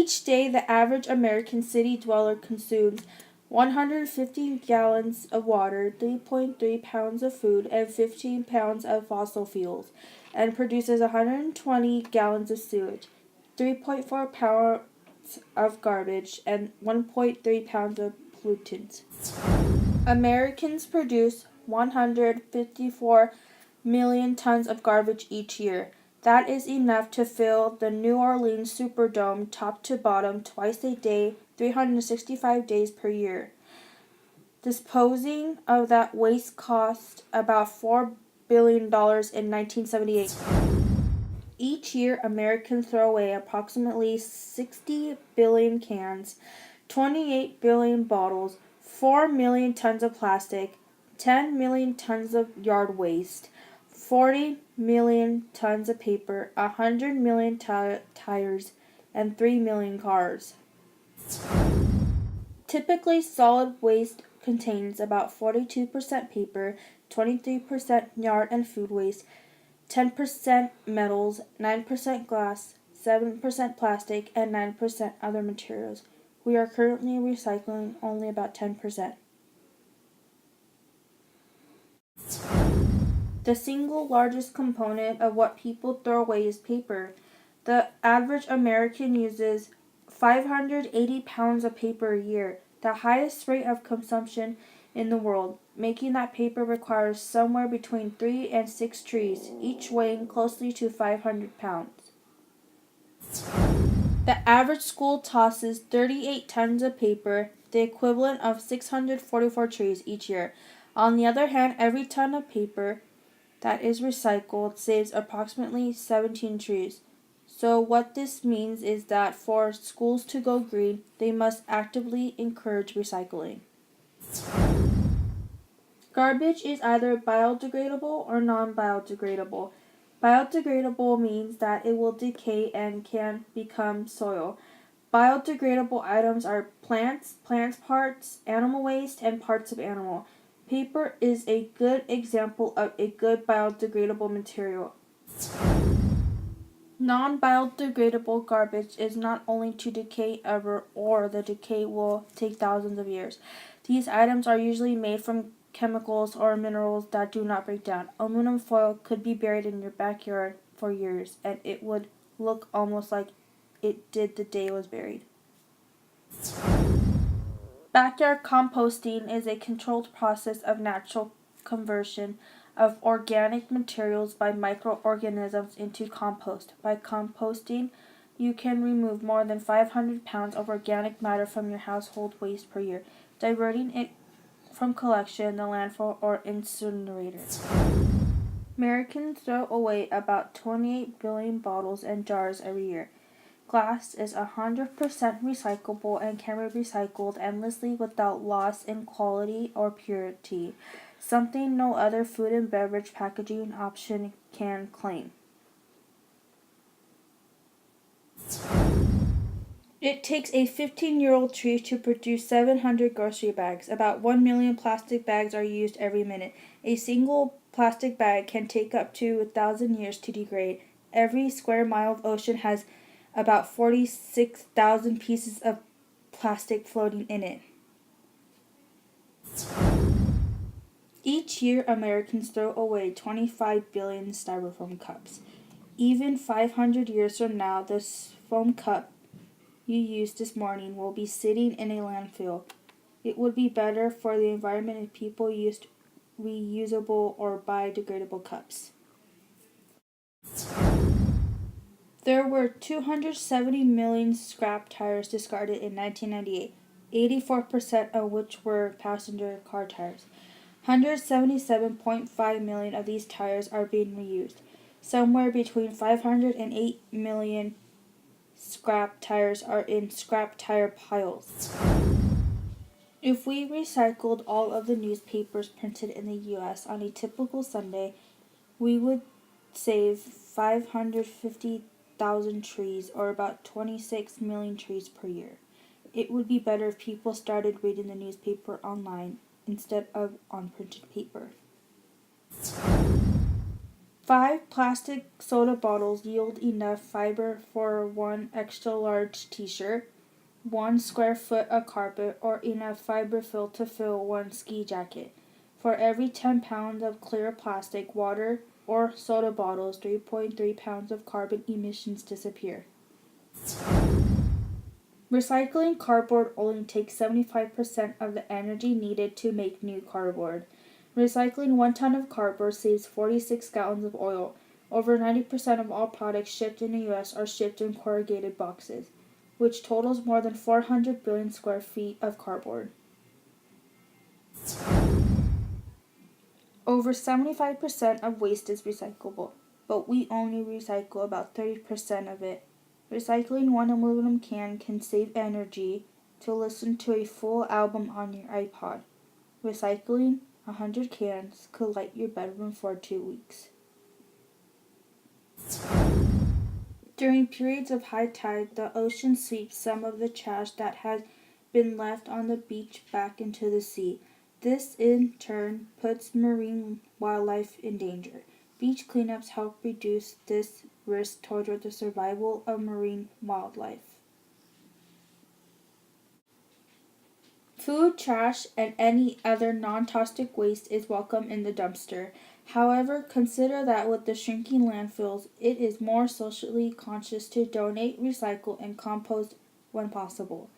Each day, the average American city dweller consumes 150 gallons of water, 3.3 pounds of food, and 15 pounds of fossil fuels, and produces 120 gallons of sewage, 3.4 pounds of garbage, and 1.3 pounds of pollutants. Americans produce 154 million tons of garbage each year. That is enough to fill the New Orleans Superdome top to bottom twice a day, 365 days per year. Disposing of that waste cost about $4 billion in 1978. Each year, Americans throw away approximately 60 billion cans, 28 billion bottles, 4 million tons of plastic, 10 million tons of yard waste, 40 million tons of paper, 100 million tires, and 3 million cars. Typically, solid waste contains about 42% paper, 23% yard and food waste, 10% metals, 9% glass, 7% plastic, and 9% other materials. We are currently recycling only about 10%. The single largest component of what people throw away is paper. The average American uses 580 pounds of paper a year, the highest rate of consumption in the world. Making that paper requires somewhere between 3 and 6 trees, each weighing closely to 500 pounds. The average school tosses 38 tons of paper, the equivalent of 644 trees each year. On the other hand, every ton of paper that is recycled saves approximately 17 trees. So what this means is that for schools to go green, they must actively encourage recycling. Garbage is either biodegradable or non-biodegradable. Biodegradable means that it will decay and can become soil. Biodegradable items are plants, plant parts, animal waste, and parts of animal. Paper is a good example of a good biodegradable material. Non-biodegradable garbage is not only to decay ever, or the decay will take thousands of years. These items are usually made from chemicals or minerals that do not break down. Aluminum foil could be buried in your backyard for years, and it would look almost like it did the day it was buried. Backyard composting is a controlled process of natural conversion of organic materials by microorganisms into compost. By composting, you can remove more than 500 pounds of organic matter from your household waste per year, diverting it from collection, the landfill, or incinerator. Americans throw away about 28 billion bottles and jars every year. Glass is 100% recyclable and can be recycled endlessly without loss in quality or purity, something no other food and beverage packaging option can claim. It takes a 15-year-old tree to produce 700 grocery bags. About 1 million plastic bags are used every minute. A single plastic bag can take up to 1,000 years to degrade. Every square mile of ocean has about 46,000 pieces of plastic floating in it. Each year, Americans throw away 25 billion styrofoam cups. Even 500 years from now, this foam cup you used this morning will be sitting in a landfill. It would be better for the environment if people used reusable or biodegradable cups. There were 270 million scrap tires discarded in 1998, 84% of which were passenger car tires. 177.5 million of these tires are being reused. Somewhere between 500 and 8 million scrap tires are in scrap tire piles. If we recycled all of the newspapers printed in the U.S. on a typical Sunday, we would save 550,000 trees, or about 26 million trees per year. It would be better if people started reading the newspaper online instead of on printed paper. 5 plastic soda bottles yield enough fiber for one extra large t-shirt, 1 square foot of carpet, or enough fiber fill to fill one ski jacket. For every 10 pounds of clear plastic, water, or soda bottles, 3.3 pounds of carbon emissions disappear. Recycling cardboard only takes 75% of the energy needed to make new cardboard. Recycling 1 ton of cardboard saves 46 gallons of oil. Over 90% of all products shipped in the U.S. are shipped in corrugated boxes, which totals more than 400 billion square feet of cardboard. Over 75% of waste is recyclable, but we only recycle about 30% of it. Recycling 1 aluminum can save energy to listen to a full album on your iPod. Recycling 100 cans could light your bedroom for 2 weeks. During periods of high tide, the ocean sweeps some of the trash that has been left on the beach back into the sea. This, in turn, puts marine wildlife in danger. Beach cleanups help reduce this risk toward the survival of marine wildlife. Food, trash, and any other non-toxic waste is welcome in the dumpster. However, consider that with the shrinking landfills, it is more socially conscious to donate, recycle, and compost when possible.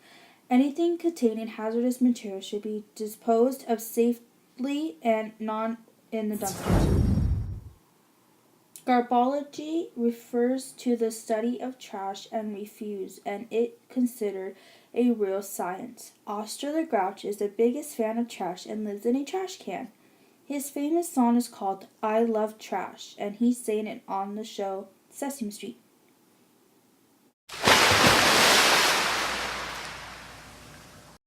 Anything containing hazardous materials should be disposed of safely and not in the dumpsters. Garbology refers to the study of trash and refuse, and it considered a real science. Oscar the Grouch is the biggest fan of trash and lives in a trash can. His famous song is called I Love Trash, and he sang it on the show Sesame Street.